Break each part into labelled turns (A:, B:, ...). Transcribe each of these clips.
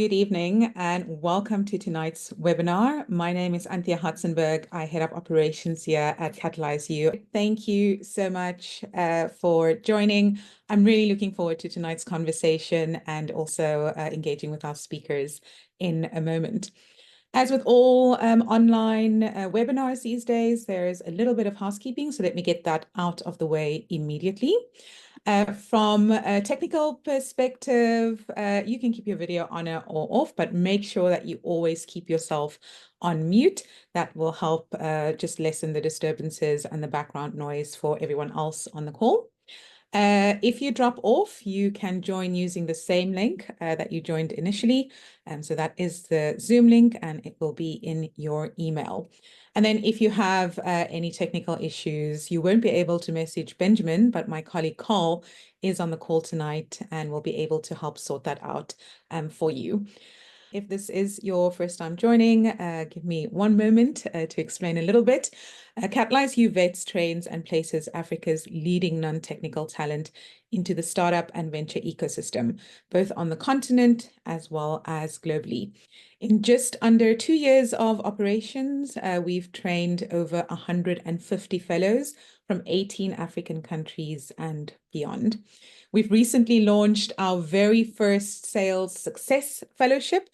A: Good evening and welcome to tonight's webinar. My name is Anthea Hartzenberg. I head up operations here at CatalyzU. Thank you so much for joining. I'm really looking forward to tonight's conversation and also engaging with our speakers in a moment. As with all online webinars these days, there's a little bit of housekeeping, so let me get that out of the way immediately. From a technical perspective, you can keep your video on or off, but make sure that you always keep yourself on mute. That will help just lessen the disturbances and the background noise for everyone else on the call. If you drop off, you can join using the same link that you joined initially. So that is the Zoom link and it will be in your email. And then if you have any technical issues, you won't be able to message Benjamin, but my colleague Carl is on the call tonight and will be able to help sort that out for you. If this is your first time joining, give me one moment to explain a little bit. CatalyzU vets, trains and places Africa's leading non-technical talent into the startup and venture ecosystem, both on the continent as well as globally. In just under 2 years of operations, we've trained over 150 fellows from 18 African countries and beyond. We've recently launched our very first Sales Success Fellowship,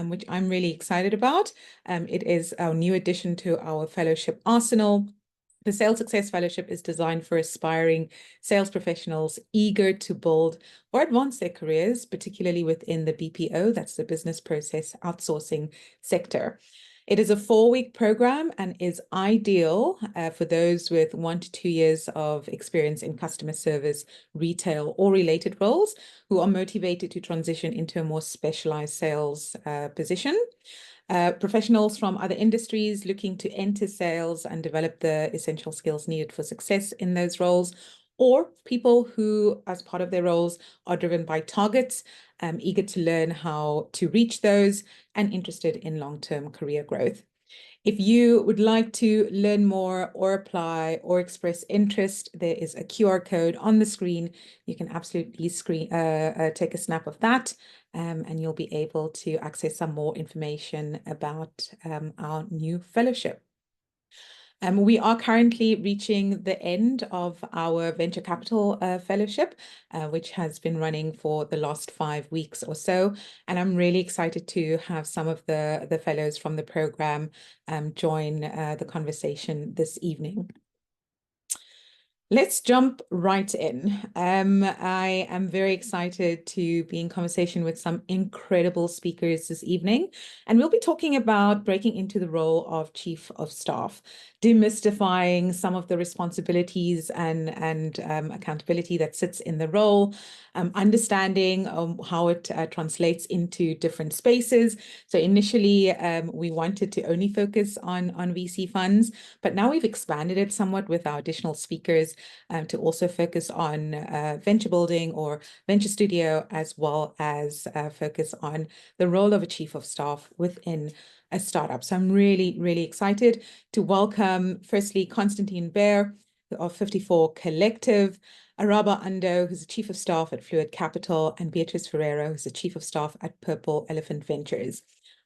A: which I'm really excited about. It is our new addition to our fellowship arsenal. The Sales Success Fellowship is designed for aspiring sales professionals eager to build or advance their careers, particularly within the BPO, that's the business process outsourcing sector. It is a 4-week program and is ideal for those with 1 to 2 years of experience in customer service, retail, or related roles who are motivated to transition into a more specialized sales position. Professionals from other industries looking to enter sales and develop the essential skills needed for success in those roles, or people who, as part of their roles, are driven by targets, eager to learn how to reach those, and interested in long-term career growth. If you would like to learn more or apply or express interest, there is a QR code on the screen. You can absolutely take a snap of that, and you'll be able to access some more information about our new fellowship. We are currently reaching the end of our Venture Capital Fellowship, which has been running for the last 5 weeks or so. And I'm really excited to have some of the fellows from the program join the conversation this evening. Let's jump right in. I am very excited to be in conversation with some incredible speakers this evening, and we'll be talking about breaking into the role of Chief of Staff, demystifying some of the responsibilities and accountability that sits in the role, understanding how it translates into different spaces. So initially, we wanted to only focus on VC funds, but now we've expanded it somewhat with our additional speakers to also focus on venture building or venture studio, as well as focus on the role of a chief of staff within a startup. So I'm really, really excited to welcome, firstly, Konstantin Behr of 54 Collective, Araba Andoh, who's the Chief of Staff at Fluid Capital, and Beatrice Ferreira, who's the Chief of Staff at Purple Elephant Ventures.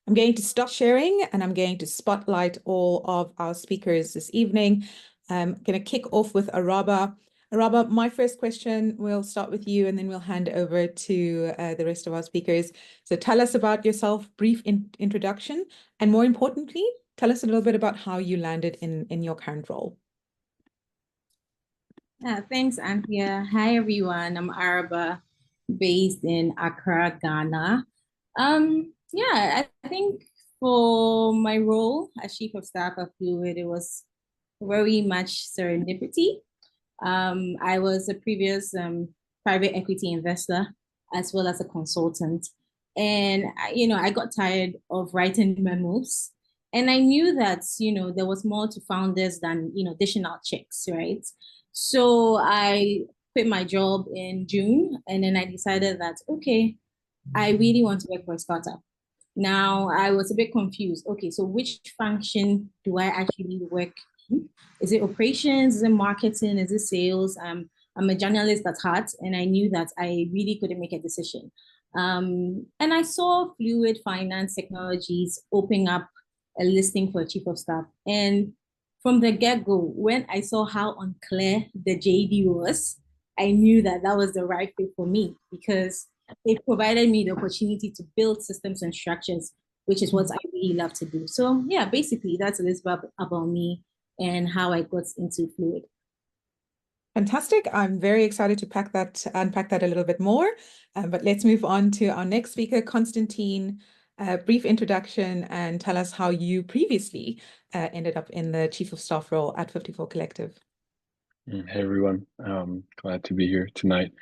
A: I'm going to stop sharing and I'm going to spotlight all of our speakers this evening. I'm going to kick off with Araba. Araba, my first question, we'll start with you and then we'll hand over to the rest of our speakers. So tell us about yourself, brief introduction, and more importantly, tell us a little bit about how you landed in your current role.
B: Yeah, thanks, Anthea. Hi, everyone. I'm Araba, based in Accra, Ghana. Yeah, I think for my role as Chief of Staff of Fluid, it was very much serendipity. I was a previous private equity investor as well as a consultant. And, I got tired of writing memos. And I knew that, there was more to founders than, dishing out checks, right? So I quit my job in June, and then I decided that, okay, I really want to work for a startup. Now, I was a bit confused. Okay, so which function do I actually work in? Is it operations? Is it marketing? Is it sales? I'm a journalist at heart, and I knew that I really couldn't make a decision. And I saw Fluid Finance Technologies opening up a listing for a chief of staff. And from the get-go, when I saw how unclear the JD was, I knew that that was the right fit for me because it provided me the opportunity to build systems and structures, which is what I really love to do. So yeah, basically that's a little bit about me and how I got into Fluid.
A: Fantastic. I'm very excited to unpack that a little bit more. But let's move on to our next speaker, Konstantin. Brief introduction and tell us how you previously ended up in the Chief of Staff role at 54 Collective.
C: Hey everyone, glad to be here tonight.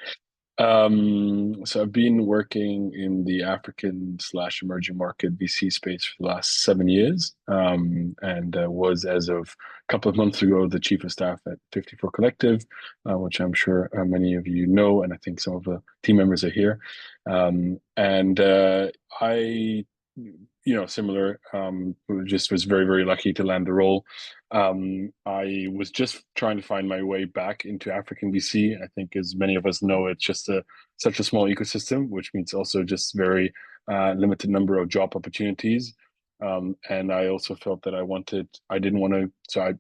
C: So I've been working in the African/emerging market VC space for the last 7 years, and was, as of a couple of months ago, the chief of staff at 54 Collective, which I'm sure many of you know, and I think some of the team members are here. And I, similar, just was very, very lucky to land the role. I was just trying to find my way back into African VC. I think, as many of us know, it's just such a small ecosystem, which means also just very limited number of job opportunities. And I also felt that I didn't want to, so I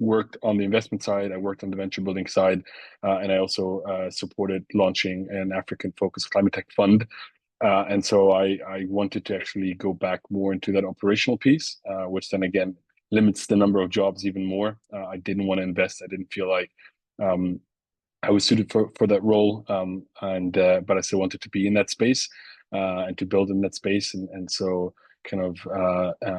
C: worked on the investment side, I worked on the venture building side, and I also supported launching an African-focused climate tech fund. And so I wanted to actually go back more into that operational piece, which then again limits the number of jobs even more. I didn't want to invest. I didn't feel like I was suited for that role, but I still wanted to be in that space and to build in that space. And so kind of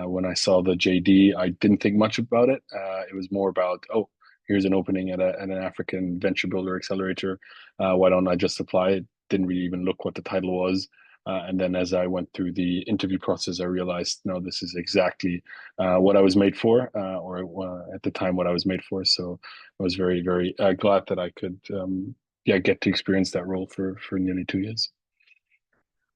C: when I saw the JD, I didn't think much about it. It was more about, oh, here's an opening at an African venture builder accelerator. Why don't I just apply? It didn't really even look what the title was. And then as I went through the interview process, I realized, no, this is exactly what I was made for, or at the time, what I was made for. So I was very, very glad that I could get to experience that role for nearly 2 years.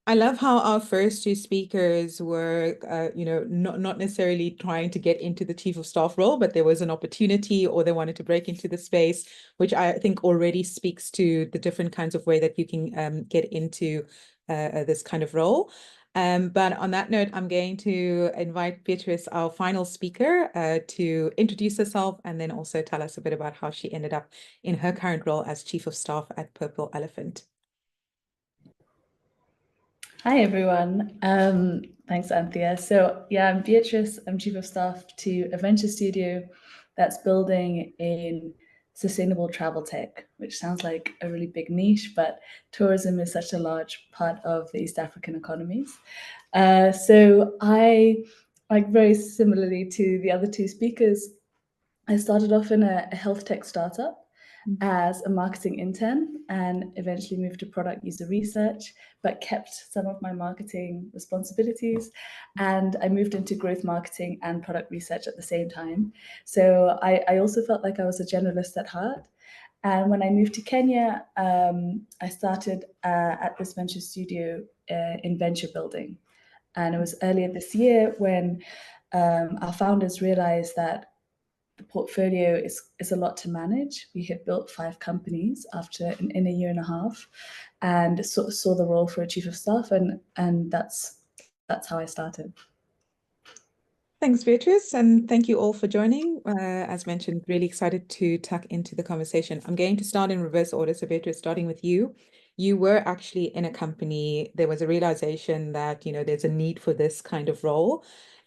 A: I love how our first two speakers were, not necessarily trying to get into the chief of staff role, but there was an opportunity or they wanted to break into the space, which I think already speaks to the different kinds of way that you can get into this kind of role. But on that note, I'm going to invite Beatrice, our final speaker, to introduce herself and then also tell us a bit about how she ended up in her current role as chief of staff at Purple Elephant.
D: Hi, everyone. Thanks, Anthea. So yeah, I'm Beatrice. I'm Chief of Staff to a venture studio that's building in sustainable travel tech, which sounds like a really big niche, but tourism is such a large part of the East African economies. So I, like very similarly to the other two speakers, I started off in a health tech startup as a marketing intern and eventually moved to product user research, but kept some of my marketing responsibilities. And I moved into growth marketing and product research at the same time. So I also felt like I was a generalist at heart. And when I moved to Kenya, I started at this venture studio in venture building. And it was earlier this year when our founders realized that the portfolio is a lot to manage. We had built 5 companies in a year and a half, and saw the role for a chief of staff, and that's how I started.
A: Thanks, Beatrice, and thank you all for joining. As mentioned, really excited to tuck into the conversation. I'm going to start in reverse order. So Beatrice, starting with you. You were actually in a company, there was a realization that, there's a need for this kind of role.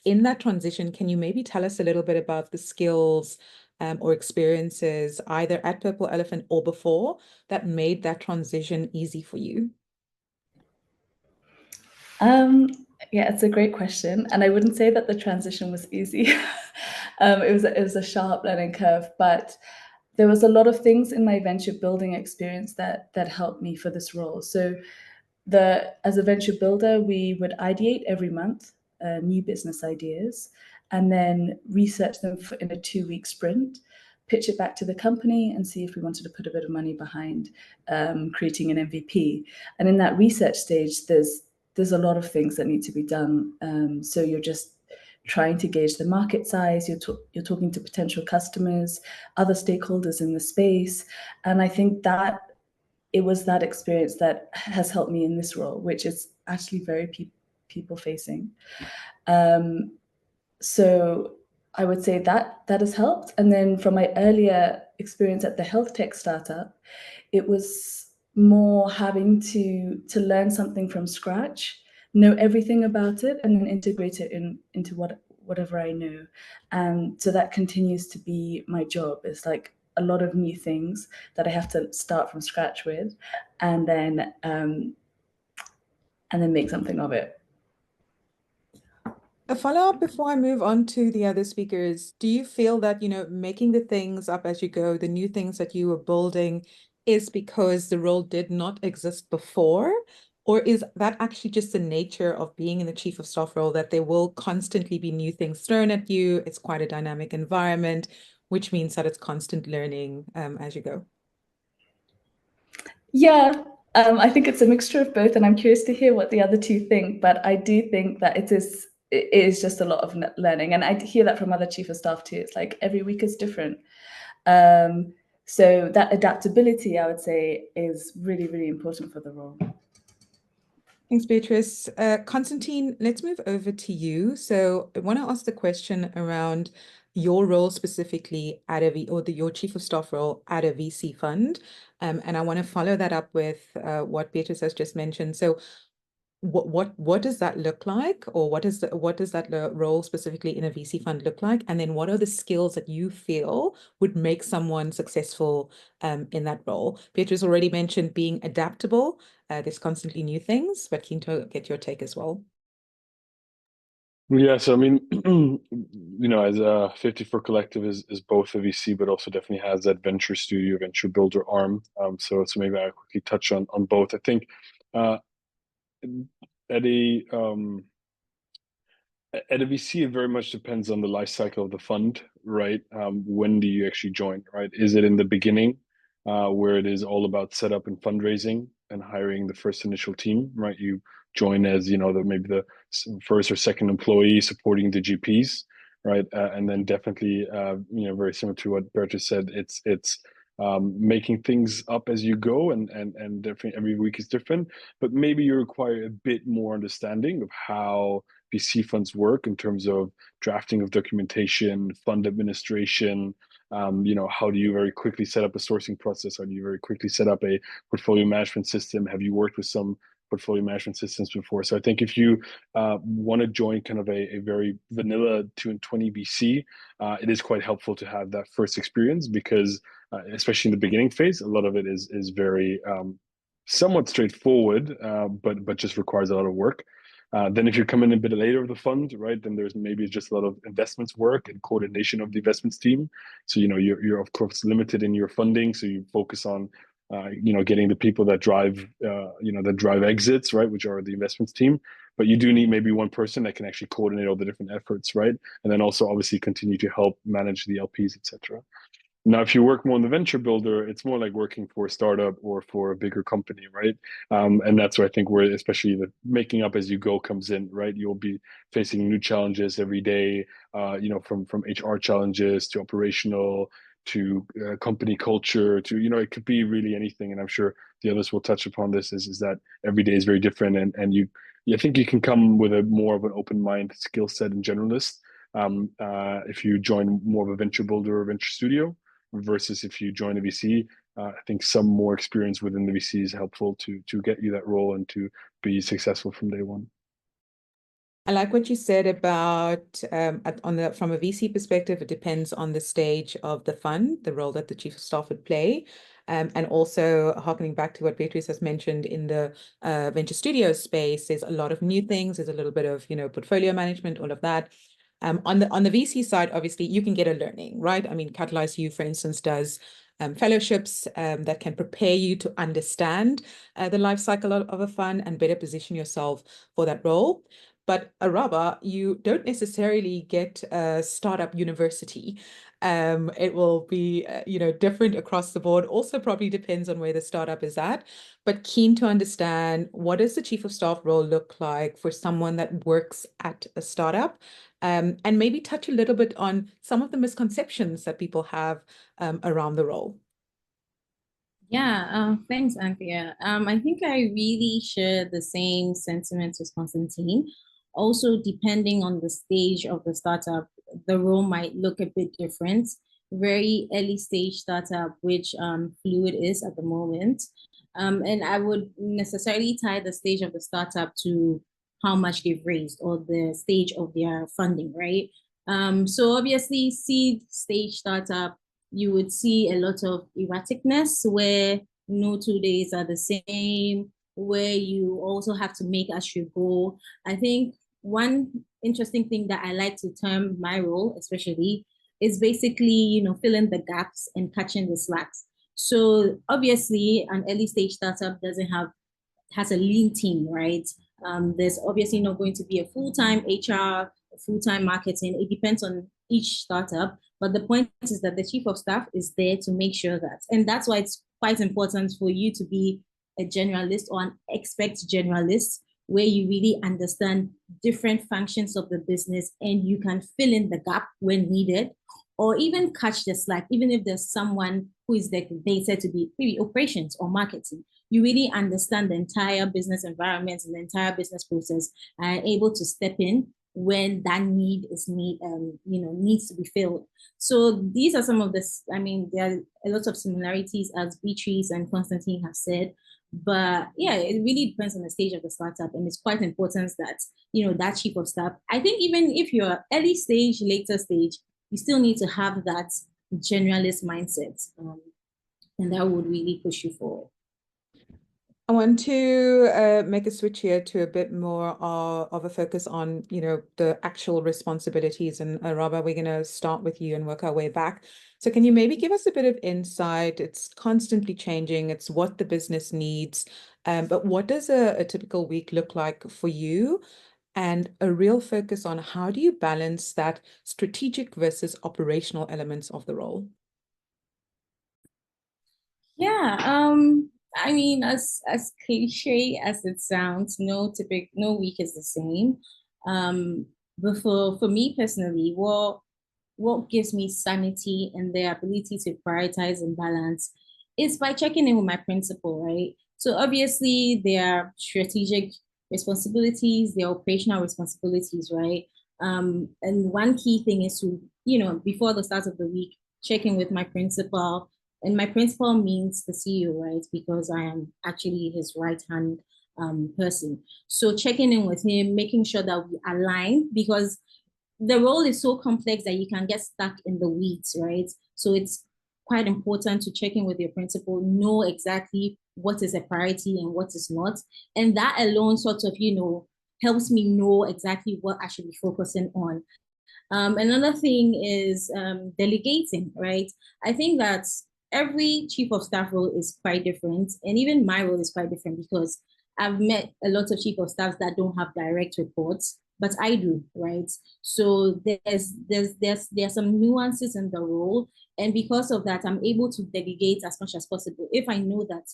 A: In that transition, can you maybe tell us a little bit about the skills or experiences either at Purple Elephant or before that made that transition easy for you?
D: Yeah, it's a great question. And I wouldn't say that the transition was easy. It was a sharp learning curve, but there was a lot of things in my venture building experience that helped me for this role. So as a venture builder, we would ideate every month new business ideas and then research them in a 2-week sprint, pitch it back to the company and see if we wanted to put a bit of money behind creating an MVP. And in that research stage, there's a lot of things that need to be done. So you're just trying to gauge the market size, you're talking to potential customers, other stakeholders in the space. And I think that it was that experience that has helped me in this role, which is actually very people facing. So I would say that has helped. And then from my earlier experience at the health tech startup, it was more having to learn something from scratch, know everything about it, and then integrate it into whatever I know. And so that continues to be my job. It's like a lot of new things that I have to start from scratch with, and then make something of it.
A: A follow-up before I move on to the other speakers. Do you feel that, making the things up as you go, the new things that you were building, is because the role did not exist before? Or is that actually just the nature of being in the chief of staff role, that there will constantly be new things thrown at you? It's quite a dynamic environment, which means that it's constant learning as you go.
D: Yeah, I think it's a mixture of both, and I'm curious to hear what the other two think. But I do think that it is just a lot of learning, and I hear that from other chief of staff too. It's like every week is different. So that adaptability, I would say, is really, really important for the role.
A: Thanks, Beatrice. Konstantin, let's move over to you. So I want to ask the question around your role specifically at your chief of staff role at a VC fund. And I want to follow that up with what Beatrice has just mentioned. So what does that look like, or what does that role specifically in a VC fund look like? And then what are the skills that you feel would make someone successful in that role? Beatrice already mentioned being adaptable. There's constantly new things, but keen to get your take as well.
C: Yeah, so I mean, as a 54 Collective is both a VC, but also definitely has that venture studio, venture builder arm. So maybe I'll quickly touch on both. I think at a VC, it very much depends on the life cycle of the fund, right? When do you actually join, right? Is it in the beginning, where it is all about setup and fundraising and hiring the first initial team, right? You join as, maybe the first or second employee supporting the GPs, right? And then definitely, very similar to what Beatrice said, it's making things up as you go, and definitely every week is different, but maybe you require a bit more understanding of how VC funds work in terms of drafting of documentation, fund administration. How do you very quickly set up a sourcing process? How do you very quickly set up a portfolio management system? Have you worked with some portfolio management systems before? So I think if you want to join kind of a very vanilla 2-20 VC, it is quite helpful to have that first experience, because especially in the beginning phase, a lot of it is very somewhat straightforward, but just requires a lot of work. Then if you come in a bit later of the fund, right, then there's maybe just a lot of investments work and coordination of the investments team. So, you're of course limited in your funding. So you focus on, getting the people that drive, that drive exits, right, which are the investments team. But you do need maybe one person that can actually coordinate all the different efforts, right? And then also obviously continue to help manage the LPs, etc. Now, if you work more on the venture builder, it's more like working for a startup or for a bigger company, right? And that's where I think especially the making up as you go comes in, right? You'll be facing new challenges every day, from HR challenges to operational to company culture to, it could be really anything. And I'm sure the others will touch upon this, is that every day is very different. And I think you can come with a more of an open mind skill set and generalist if you join more of a venture builder or venture studio, versus if you join a VC. I think some more experience within the VC is helpful to get you that role and to be successful from day one.
A: I like what you said about from a VC perspective, it depends on the stage of the fund, the role that the chief of staff would play. And also harkening back to what Beatrice has mentioned in the venture studio space, there's a lot of new things. There's a little bit of, portfolio management, all of that. On the VC side, obviously, you can get a learning, right? I mean, CatalyzU, for instance, does fellowships that can prepare you to understand the life cycle of a fund and better position yourself for that role. But Araba, you don't necessarily get a startup university. It will be, different across the board. Also probably depends on where the startup is at, but keen to understand, what does the chief of staff role look like for someone that works at a startup? And maybe touch a little bit on some of the misconceptions that people have around the role.
B: Yeah, thanks, Anthea. I think I really share the same sentiments as Konstantin. Also, depending on the stage of the startup, the role might look a bit different. Very early stage startup, which Fluid is at the moment. And I would necessarily tie the stage of the startup to how much they've raised or the stage of their funding, right? So obviously, seed stage startup, you would see a lot of erraticness where no 2 days are the same, where you also have to make as you go. I think one interesting thing that I like to term my role, especially, is basically, filling the gaps and catching the slacks. So obviously, an early stage startup has a lean team, right? There's obviously not going to be a full-time HR, full-time marketing. It depends on each startup. But the point is that the chief of staff is there to make sure that. And that's why it's quite important for you to be a generalist or an expert generalist, where you really understand different functions of the business and you can fill in the gap when needed, or even catch the slack, even if there's someone who is designated to be maybe operations or marketing. You really understand the entire business environment and the entire business process and are able to step in when that needs to be filled. So these are some of this. I mean, there are a lot of similarities, as Beatrice and Konstantin have said. But yeah, it really depends on the stage of the startup, and it's quite important that that chief of staff. I think even if you're early stage, later stage, you still need to have that generalist mindset, and that would really push you forward.
A: I want to make a switch here to a bit more of a focus on, the actual responsibilities. And Araba, we're going to start with you and work our way back. So can you maybe give us a bit of insight? It's constantly changing. It's what the business needs. But what does a typical week look like for you? And a real focus on how do you balance that strategic versus operational elements of the role?
B: Yeah, I mean, as cliche as it sounds, no week is the same. But for me personally, what gives me sanity and the ability to prioritize and balance is by checking in with my principal, right? So obviously there are strategic responsibilities, there are operational responsibilities, right? And one key thing is to, before the start of the week, check in with my principal. And my principal means the CEO, right? Because I am actually his right hand person. So checking in with him, making sure that we align, because the role is so complex that you can get stuck in the weeds, right? So it's quite important to check in with your principal, know exactly what is a priority and what is not. And that alone sort of, helps me know exactly what I should be focusing on. Another thing is delegating, right? I think that every chief of staff role is quite different. And even my role is quite different because I've met a lot of chief of staffs that don't have direct reports, but I do, right? So there's some nuances in the role. And because of that, I'm able to delegate as much as possible. If I know that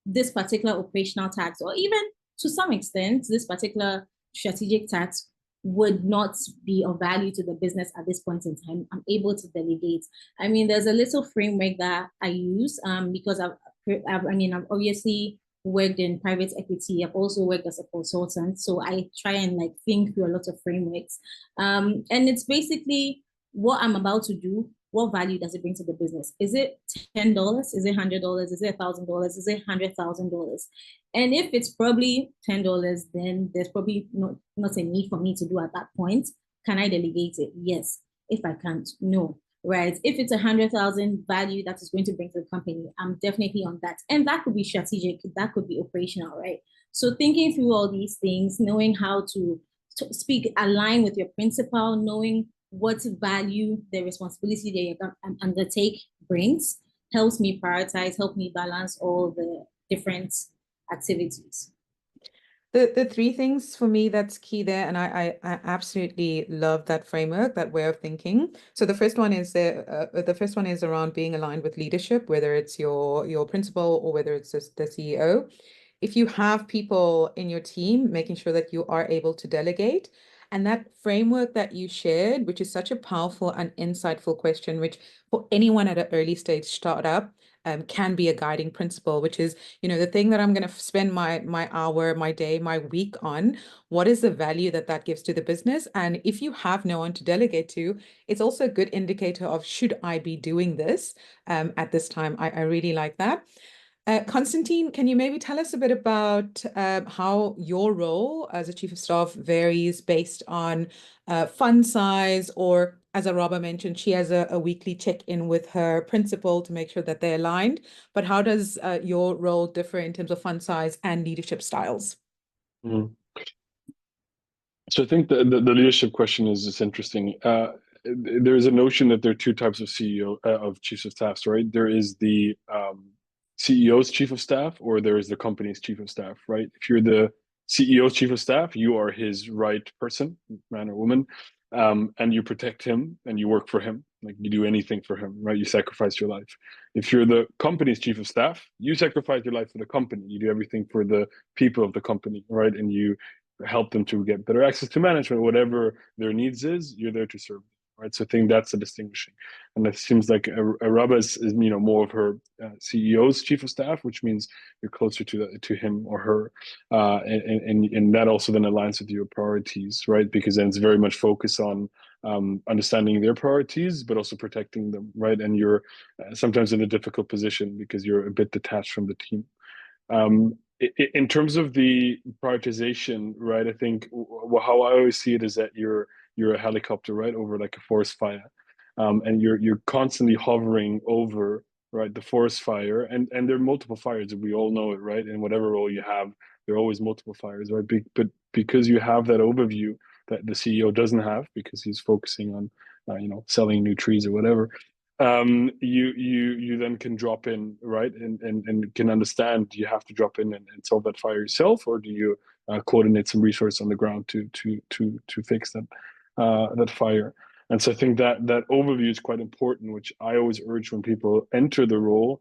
B: this particular operational task, or even to some extent, this particular strategic task would not be of value to the business at this point in time, I'm able to delegate. I mean, there's a little framework that I use because I've obviously worked in private equity. I've also worked as a consultant. So I try and think through a lot of frameworks. And it's basically what I'm about to do. What value does it bring to the business? Is it $10? Is it $100? Is it $1,000? Is it $100,000? And if it's probably $10, then there's probably not a need for me to do at that point. Can I delegate it? Yes. If I can't, no. Right. If it's 100,000 value that is going to bring to the company, I'm definitely on that. And that could be strategic, that could be operational, right? So thinking through all these things, knowing how to speak, align with your principal, knowing what value the responsibility that you're going to undertake brings, helps me prioritize, help me balance all the different activities.
A: The three things for me that's key there, and I absolutely love that framework, that way of thinking. So the first one is around being aligned with leadership, whether it's your principal or whether it's just the CEO. If you have people in your team, making sure that you are able to delegate. And that framework that you shared, which is such a powerful and insightful question, which for anyone at an early stage startup, can be a guiding principle, which is, the thing that I'm going to spend my hour, my day, my week on. What is the value that gives to the business? And if you have no one to delegate to, it's also a good indicator of, should I be doing this at this time? I really like that. Konstantin, can you maybe tell us a bit about how your role as a chief of staff varies based on fund size, or as Araba mentioned, she has a weekly check-in with her principal to make sure that they're aligned. But how does your role differ in terms of fund size and leadership styles?
C: Mm. So I think the leadership question is interesting. There's a notion that there are two types of CEO of chiefs of staffs, right? There is the CEO's chief of staff, or there is the company's chief of staff, right? If you're the CEO's chief of staff, you are his right person, man or woman, and you protect him and you work for him. Like, you do anything for him, right? You sacrifice your life. If you're the company's chief of staff, you sacrifice your life for the company. You do everything for the people of the company, right? And you help them to get better access to management, whatever their needs is, you're there to serve them, right? So I think that's the distinguishing. And it seems like Araba is more of her CEO's chief of staff, which means you're closer to him or her, and that also then aligns with your priorities, right? Because then it's very much focused on understanding their priorities, but also protecting them, right? And you're sometimes in a difficult position because you're a bit detached from the team. In terms of the prioritization, right? I think how I always see it is that you're a helicopter, right, over like a forest fire, and you're constantly hovering over, right, the forest fire, and there are multiple fires. We all know it, right? In whatever role you have, there are always multiple fires, right? But because you have that overview that the CEO doesn't have, because he's focusing on, selling new trees or whatever, you then can drop in, right, and can understand, do you have to drop in and solve that fire yourself, or do you coordinate some resource on the ground to fix that fire? And so I think that overview is quite important, which I always urge when people enter the role.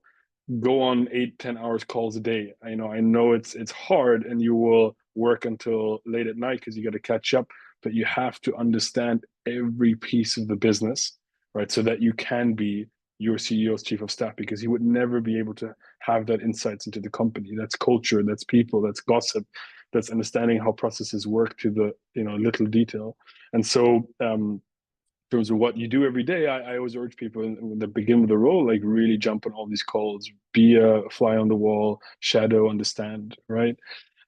C: Go on 8-10 hours calls a day. I know it's hard, and you will work until late at night because you got to catch up, but you have to understand every piece of the business, right? So that you can be your CEO's chief of staff, because he would never be able to have that insights into the company. That's culture, that's people, that's gossip, that's understanding how processes work to the little detail. And so in terms of what you do every day, I always urge people in the beginning of the role, like, really jump on all these calls, be a fly on the wall, shadow, understand, right?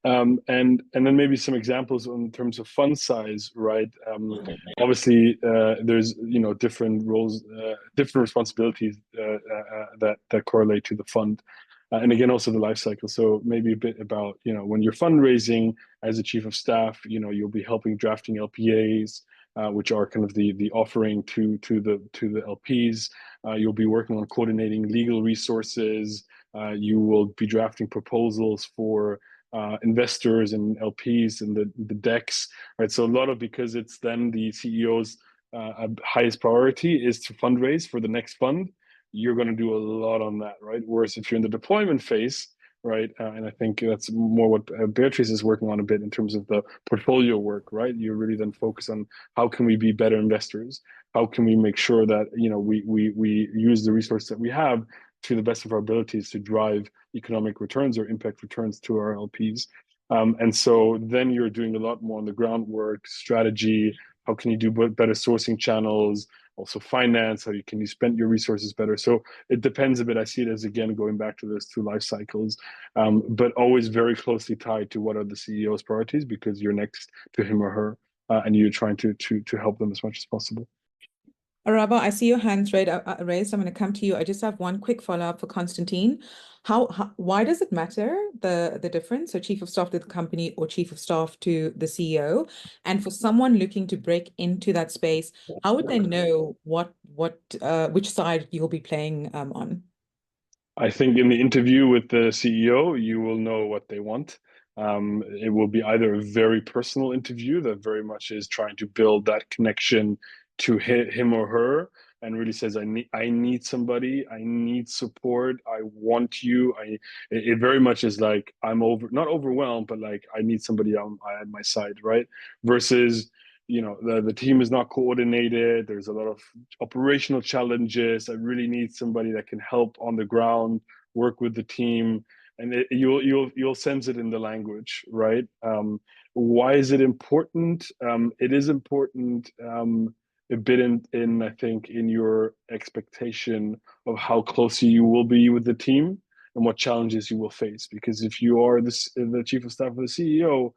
C: And then maybe some examples in terms of fund size, right? Obviously, there's different roles, different responsibilities that correlate to the fund, and again also the life cycle. So maybe a bit about when you're fundraising as a chief of staff, you'll be helping drafting LPAs, which are kind of the offering to the LPs. You'll be working on coordinating legal resources. You will be drafting proposals for investors and LPs and the decks, right? So a lot of, because it's then the CEO's highest priority is to fundraise for the next fund, you're going to do a lot on that, right? Whereas if you're in the deployment phase, right, and I think that's more what Beatrice is working on a bit in terms of the portfolio work, right? You really then focus on, how can we be better investors? How can we make sure that we use the resources that we have to the best of our abilities to drive economic returns or impact returns to our LPs? And so then you're doing a lot more on the groundwork, strategy. How can you do better sourcing channels? Also finance, can you spend your resources better? So it depends a bit. I see it as, again, going back to those two life cycles, but always very closely tied to what are the CEO's priorities, because you're next to him or her, and you're trying to help them as much as possible.
A: Araba, I see your hands raised. I'm going to come to you. I just have one quick follow-up for Konstantin. Why does it matter, the difference? So chief of staff to the company or chief of staff to the CEO? And for someone looking to break into that space, how would they know which side you'll be playing on?
C: I think in the interview with the CEO, you will know what they want. It will be either a very personal interview that very much is trying to build that connection to him or her, and really says, I need somebody, I need support, I want you. It very much is like, I'm not overwhelmed, but like, I need somebody at my side, right? Versus the team is not coordinated. There's a lot of operational challenges. I really need somebody that can help on the ground, work with the team, and you'll sense it in the language, right? Why is it important? It is important a bit in I think in your expectation of how close you will be with the team and what challenges you will face. Because if you are the chief of staff of the CEO,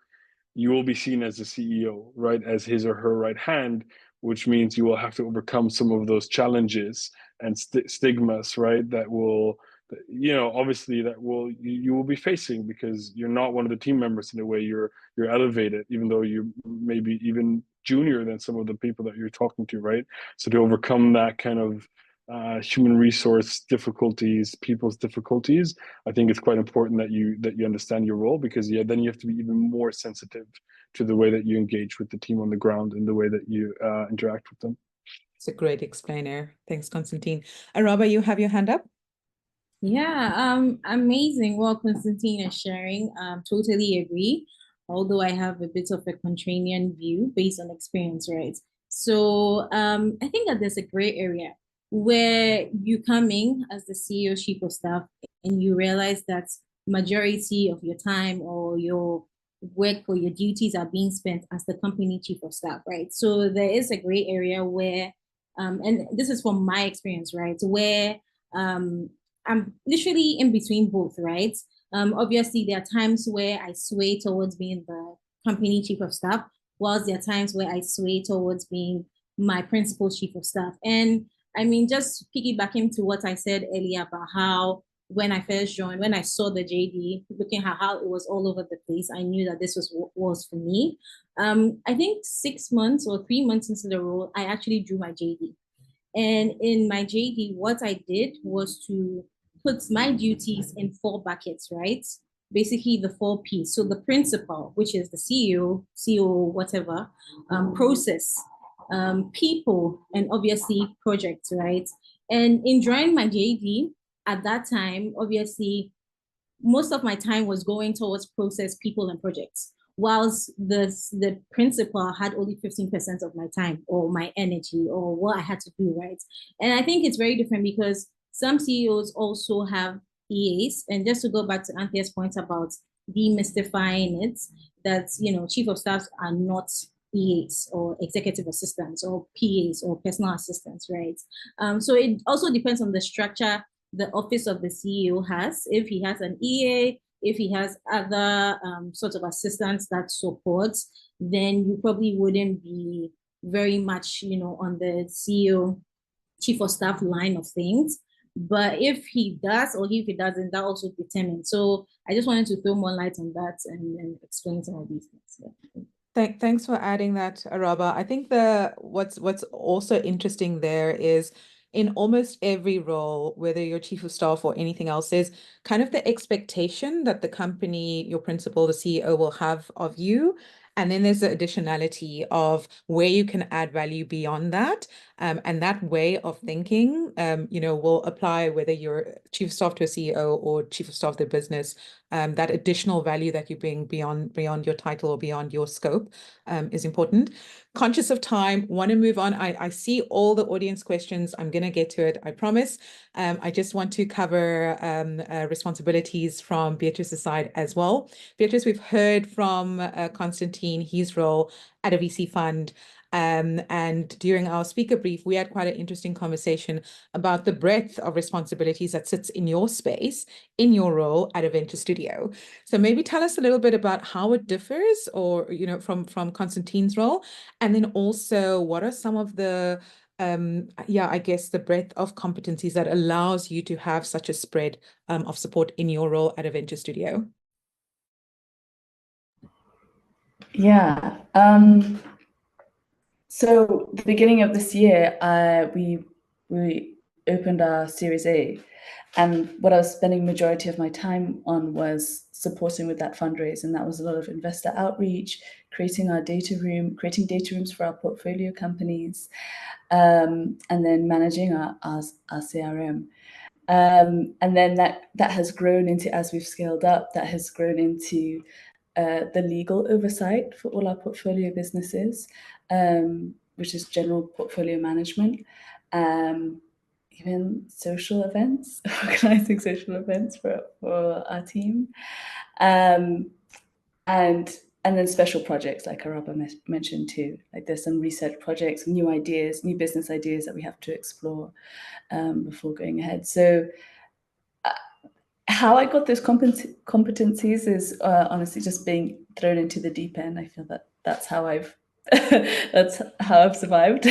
C: you will be seen as the CEO, right? As his or her right hand, which means you will have to overcome some of those challenges and stigmas, right? That will, obviously you will be facing because you're not one of the team members in a way. You're elevated, even though you may be even junior than some of the people that you're talking to, right? So to overcome that kind of human resource difficulties, people's difficulties, I think it's quite important that you understand your role, because then you have to be even more sensitive to the way that you engage with the team on the ground and the way that you interact with them.
A: It's a great explainer. Thanks, Konstantin. Araba, you have your hand up.
B: Yeah, amazing what Konstantin is sharing. Totally agree. Although I have a bit of a contrarian view based on experience, right? So I think that there's a gray area where you come in as the CEO, chief of staff, and you realize that majority of your time or your work or your duties are being spent as the company chief of staff, right? So there is a gray area where, and this is from my experience, right, where I'm literally in between both, right? Obviously, there are times where I sway towards being the company chief of staff, whilst there are times where I sway towards being my principal chief of staff. And I mean, just piggybacking to what I said earlier about how when I first joined, when I saw the JD, looking at how it was all over the place, I knew that this was for me. I think 6 months or 3 months into the role, I actually drew my JD. And in my JD, what I did was to put my duties in 4 buckets, right? Basically the 4 P's. So the principal, which is the CEO, whatever, process, people, and obviously projects, right? And in drawing my JD at that time, obviously, most of my time was going towards process, people, and projects, whilst the principal had only 15% of my time or my energy or what I had to do, right? And I think it's very different because some CEOs also have EAs. And just to go back to Anthea's point about demystifying it, that, chief of staffs are not EAs or executive assistants or PAs or personal assistants, right? So it also depends on the structure the office of the CEO has. If he has an EA, if he has other sort of assistants that supports, then you probably wouldn't be very much, on the CEO, chief of staff line of things. But if he does or if he doesn't, that also determines. So I just wanted to throw more light on that and explain some of these things. Yeah.
A: Thanks for adding that, Araba. I think what's also interesting there is in almost every role, whether you're chief of staff or anything else, is kind of the expectation that the company, your principal, the CEO will have of you. And then there's the additionality of where you can add value beyond that. And that way of thinking, will apply whether you're chief of staff to a CEO or chief of staff to the business. That additional value that you bring beyond your title or beyond your scope is important. Conscious of time, want to move on. I see all the audience questions. I'm going to get to it, I promise. I just want to cover responsibilities from Beatrice's side as well. Beatrice, we've heard from Konstantin, his role at a VC fund. And during our speaker brief, we had quite an interesting conversation about the breadth of responsibilities that sits in your space, in your role at a venture studio. So maybe tell us a little bit about how it differs, or from Konstantin's role, and then also what are some of the I guess the breadth of competencies that allows you to have such a spread of support in your role at a venture studio.
D: Yeah. So the beginning of this year, we opened our Series A, and what I was spending majority of my time on was supporting with that fundraise, and that was a lot of investor outreach, creating data rooms for our portfolio companies, and then managing our CRM. And then that has grown into, as we've scaled up, that has grown into the legal oversight for all our portfolio businesses, which is general portfolio management, even social events, organizing social events for our team, and then special projects like Araba mentioned too. Like there's some research projects, new ideas, new business ideas that we have to explore before going ahead. So how I got those competencies is honestly just being thrown into the deep end. I feel that that's how I've survived,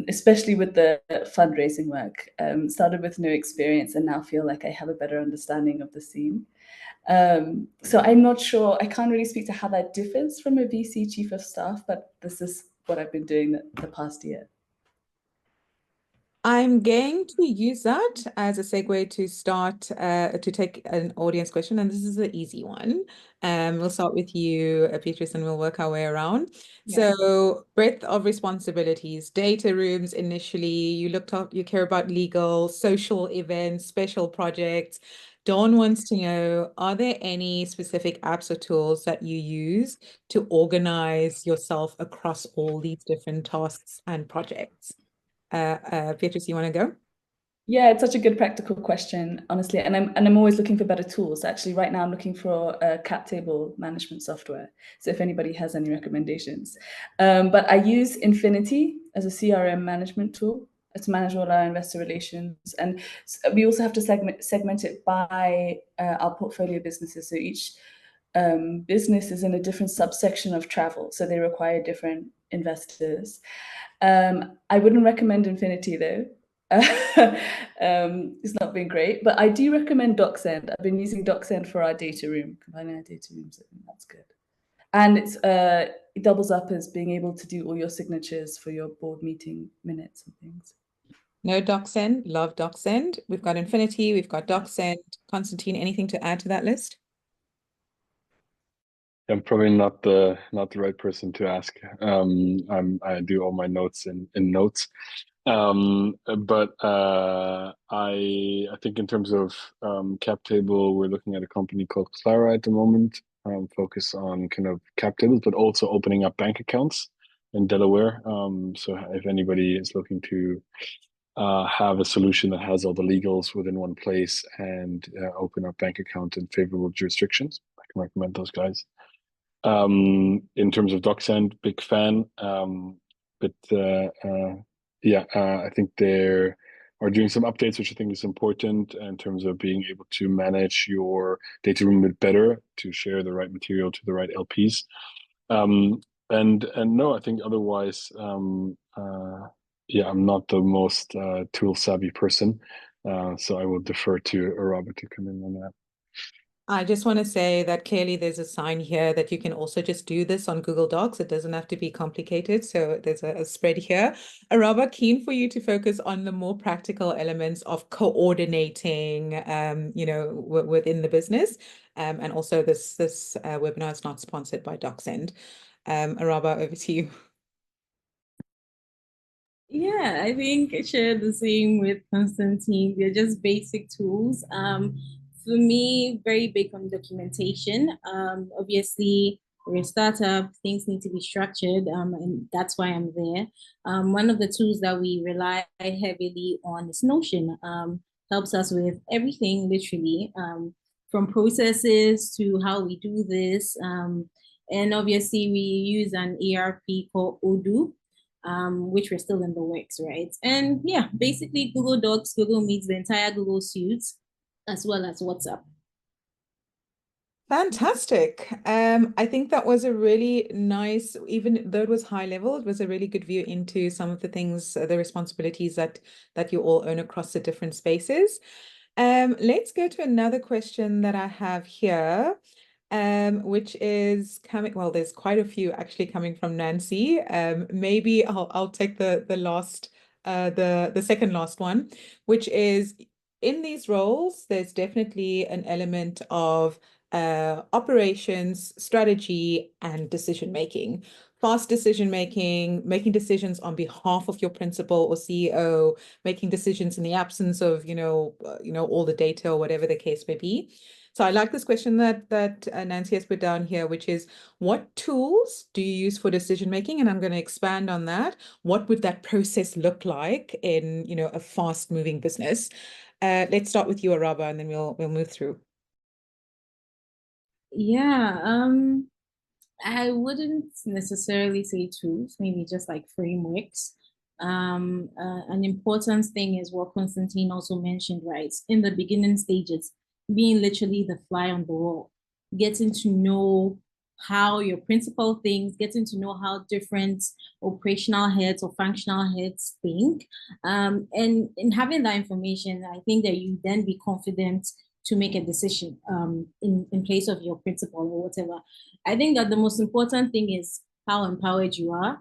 D: especially with the fundraising work. Started with no experience and now feel like I have a better understanding of the scene. So I'm not sure, I can't really speak to how that differs from a VC chief of staff, but this is what I've been doing the past year.
A: I'm going to use that as a segue to start to take an audience question, and this is the easy one. We'll start with you, Beatrice, and we'll work our way around.
B: Yeah.
A: So, breadth of responsibilities, data rooms initially, you care about legal, social events, special projects. Dawn wants to know, are there any specific apps or tools that you use to organize yourself across all these different tasks and projects? Beatrice, you want to go?
D: Yeah, it's such a good practical question, honestly. And I'm always looking for better tools. Actually, right now I'm looking for a cap table management software. So if anybody has any recommendations. But I use Infinity as a CRM management tool to manage all our investor relations. And we also have to segment it by our portfolio businesses. So each business is in a different subsection of travel. So they require different investors. I wouldn't recommend Infinity though. It's not been great, but I do recommend DocSend. I've been using DocSend for our data room, combining our data rooms. That's good. And it doubles up as being able to do all your signatures for your board meeting minutes and things.
A: No DocSend, love DocSend. We've got Infinity, we've got DocSend. Konstantin, anything to add to that list?
C: I'm probably not the right person to ask. I do all my notes in Notes. But I think in terms of cap table, we're looking at a company called Clara at the moment, focus on kind of cap tables, but also opening up bank accounts in Delaware. So if anybody is looking to have a solution that has all the legals within one place and open up bank account in favorable jurisdictions, I can recommend those guys. In terms of DocSend, big fan. But yeah, I think they are doing some updates, which I think is important in terms of being able to manage your data room a bit better, to share the right material to the right LPs. And no, I think otherwise, yeah, I'm not the most tool savvy person, so I will defer to Araba to come in on that.
A: I just want to say that clearly there's a sign here that you can also just do this on Google Docs. It doesn't have to be complicated. So there's a spread here. Araba, keen for you to focus on the more practical elements of coordinating, within the business. And also this webinar is not sponsored by DocSend. Araba, over to you.
B: Yeah, I think I share the same with Konstantin. They're just basic tools. For me, very big on documentation. Obviously, we're a startup, things need to be structured, and that's why I'm there. One of the tools that we rely heavily on is Notion. Helps us with everything, literally, from processes to how we do this. And obviously, we use an ERP called Odoo, which we're still in the works, right? And yeah, basically Google Docs, Google Meets, the entire Google Suite, as well as WhatsApp.
A: Fantastic. I think that was a really nice, even though it was high level, it was a really good view into some of the things, the responsibilities that you all own across the different spaces. Let's go to another question that I have here, which is coming, well, there's quite a few actually coming from Nancy. Maybe I'll take the last, the second last one, which is, in these roles, there's definitely an element of operations, strategy, and decision making. Fast decision making, making decisions on behalf of your principal or CEO, making decisions in the absence of all the data or whatever the case may be. So I like this question that Nancy has put down here, which is, what tools do you use for decision making? And I'm going to expand on that. What would that process look like in, a fast moving business? Let's start with you, Araba, and then we'll move through.
B: Yeah, I wouldn't necessarily say tools, maybe just like frameworks. An important thing is what Konstantin also mentioned, right? In the beginning stages, being literally the fly on the wall, getting to know how your principal thinks, getting to know how different operational heads or functional heads think. And in having that information, I think that you then be confident to make a decision in place of your principal or whatever. I think that the most important thing is how empowered you are.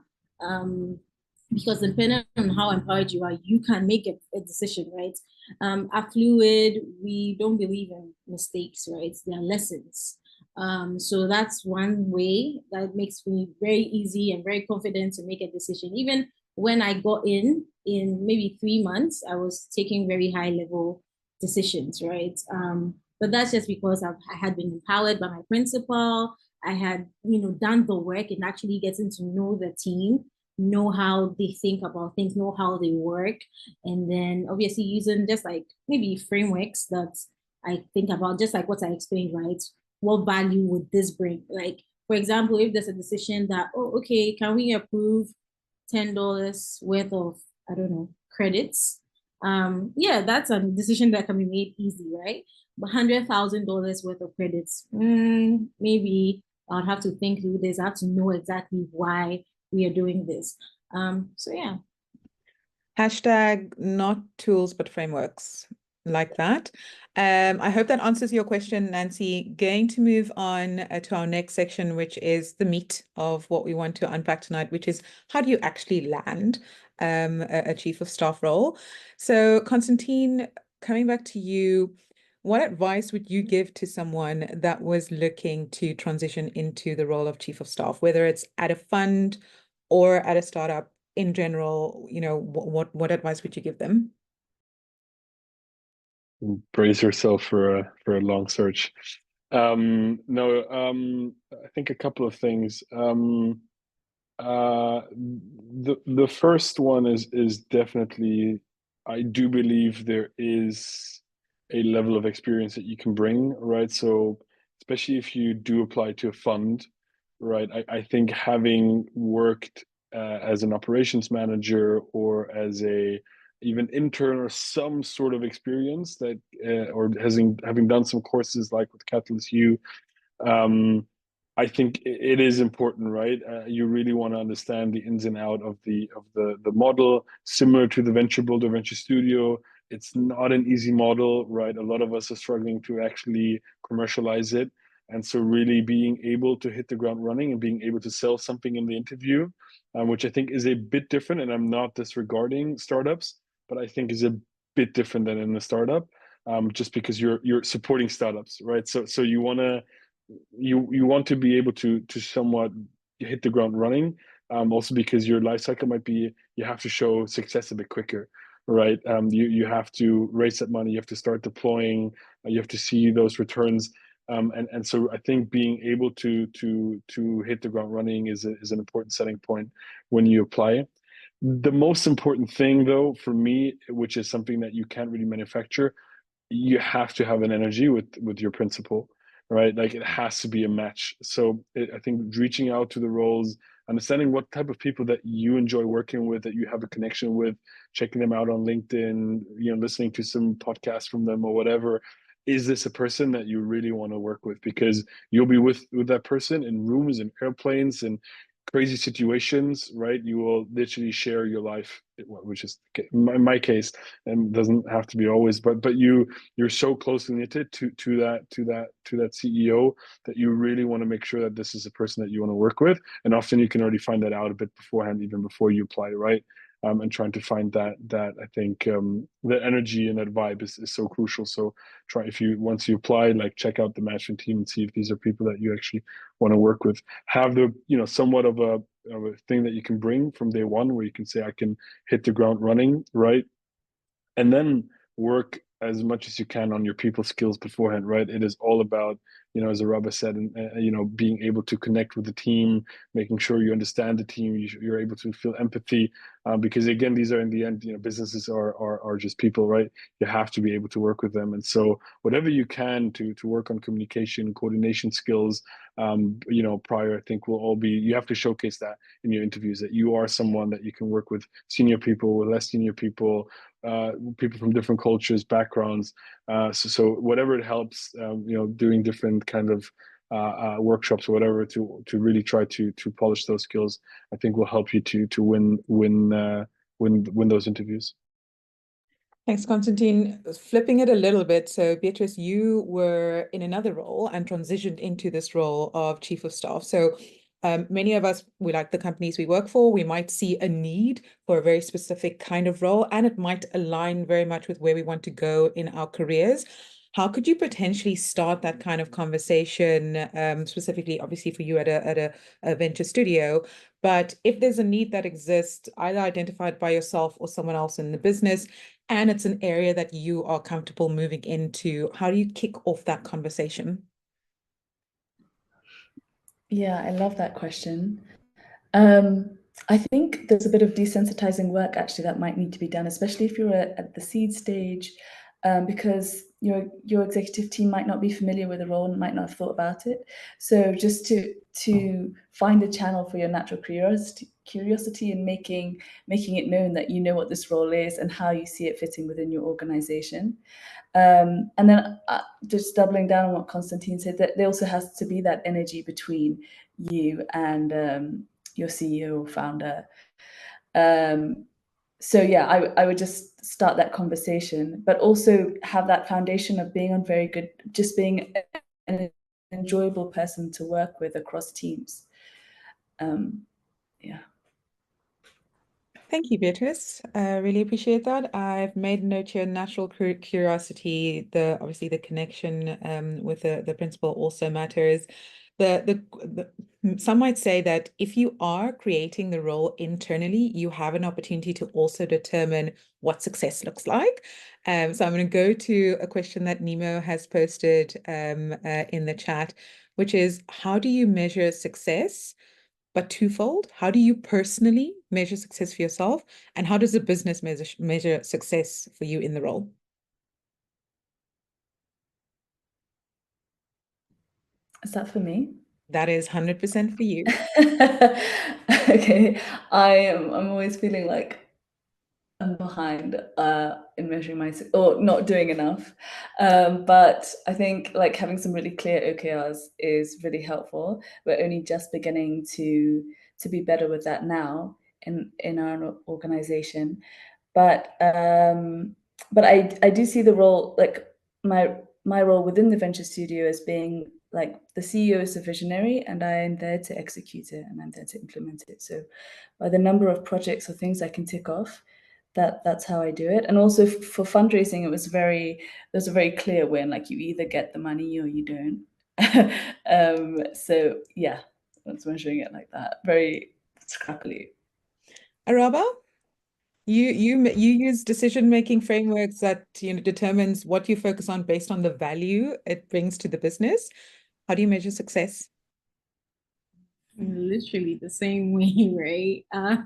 B: Because depending on how empowered you are, you can make a decision, right? At Fluid, we don't believe in mistakes, right? They are lessons. So that's one way that makes me very easy and very confident to make a decision. Even when I got in maybe 3 months, I was taking very high level decisions, right? But that's just because I had been empowered by my principal. I had, done the work and actually getting to know the team, know how they think about things, know how they work. And then obviously using just like maybe frameworks that I think about, just like what I explained, right? What value would this bring? Like, for example, if there's a decision that, oh, okay, can we approve $10 worth of, I don't know, credits? Yeah, that's a decision that can be made easy, right? But $100,000 worth of credits, maybe I'd have to think through this. I have to know exactly why we are doing this. So yeah.
A: Hashtag not tools, but frameworks, like that. I hope that answers your question, Nancy. Going to move on to our next section, which is the meat of what we want to unpack tonight, which is how do you actually land a chief of staff role? So Konstantin, coming back to you, what advice would you give to someone that was looking to transition into the role of chief of staff, whether it's at a fund or at a startup in general? What advice would you give them?
C: Brace yourself for a long search. No, I think a couple of things. The first one is definitely, I do believe there is a level of experience that you can bring, right? So especially if you do apply to a fund, right? I think having worked as an operations manager or as a even intern or some sort of experience that or having done some courses like with CatalyzU, I think it is important, right? You really want to understand the ins and out of the model, similar to the venture builder, venture studio. It's not an easy model, right? A lot of us are struggling to actually commercialize it. And so really being able to hit the ground running and being able to sell something in the interview, which I think is a bit different, and I'm not disregarding startups, but I think is a bit different than in a startup, just because you're supporting startups, right? So you want to be able to somewhat hit the ground running, also because your life cycle might be, you have to show success a bit quicker, right? You have to raise that money, you have to start deploying, you have to see those returns, and so I think being able to hit the ground running is an important setting point when you apply. The most important thing, though, for me, which is something that you can't really manufacture, you have to have an energy with your principal, right? Like it has to be a match. So I think reaching out to the roles, understanding what type of people that you enjoy working with, that you have a connection with, checking them out on LinkedIn, listening to some podcasts from them or whatever. Is this a person that you really want to work with? Because you'll be with that person in rooms and airplanes and crazy situations, right? You will literally share your life, which is in my case, and doesn't have to be always, but you're so closely knitted to that CEO that you really want to make sure that this is a person that you want to work with. And often you can already find that out a bit beforehand, even before you apply, right? And trying to find that I think the energy and that vibe is so crucial. So once you apply, like check out the management team and see if these are people that you actually want to work with. Have the somewhat of a thing that you can bring from day one, where you can say I can hit the ground running, right? And then work as much as you can on your people skills beforehand, right? It is all about, as Araba said, and being able to connect with the team, making sure you understand the team, you're able to feel empathy, because again, these are in the end, businesses are just people, right? You have to be able to work with them, and so whatever you can to work on communication, coordination skills, prior, I think will all be. You have to showcase that in your interviews, that you are someone that you can work with senior people, with less senior people, people from different cultures, backgrounds. So whatever it helps, doing different kind of workshops or whatever to really try to polish those skills, I think will help you to win those interviews.
A: Thanks, Konstantin. Flipping it a little bit. So, Beatrice, you were in another role and transitioned into this role of Chief of Staff. So, many of us, we like the companies we work for, we might see a need for a very specific kind of role, and it might align very much with where we want to go in our careers. How could you potentially start that kind of conversation, specifically, obviously, for you at a venture studio? But if there's a need that exists, either identified by yourself or someone else in the business, and it's an area that you are comfortable moving into, how do you kick off that conversation?
D: Yeah, I love that question. I think there's a bit of desensitizing work actually that might need to be done, especially if you're at the seed stage, because your executive team might not be familiar with the role and might not have thought about it. So just to find a channel for your natural curiosity and making it known that you know what this role is and how you see it fitting within your organization. And then just doubling down on what Konstantin said, that there also has to be that energy between you and your CEO or founder. So yeah, I would just start that conversation, but also have that foundation of being just being an enjoyable person to work with across teams. Yeah.
A: Thank you, Beatrice. Really appreciate that. I've made a note here, natural curiosity, obviously the connection with the principal also matters. Some might say that if you are creating the role internally, you have an opportunity to also determine what success looks like. So I'm going to go to a question that Nemo has posted in the chat, which is, how do you measure success? But twofold, how do you personally measure success for yourself? And how does the business measure success for you in the role?
D: Is that for me?
A: That is 100% for you.
D: Okay. I'm always feeling like I'm behind in measuring or not doing enough. But I think like having some really clear OKRs is really helpful. We're only just beginning to be better with that now in our organization. But I do see the role, like my role within the venture studio as being like the CEO is a visionary and I am there to execute it and I'm there to implement it. So by the number of projects or things I can tick off, that's how I do it. And also for fundraising, there's a very clear win, like you either get the money or you don't. So yeah, that's measuring it like that, very scrappily.
A: Araba, you use decision-making frameworks that determines what you focus on based on the value it brings to the business. How do you measure success?
B: Literally the same way, right?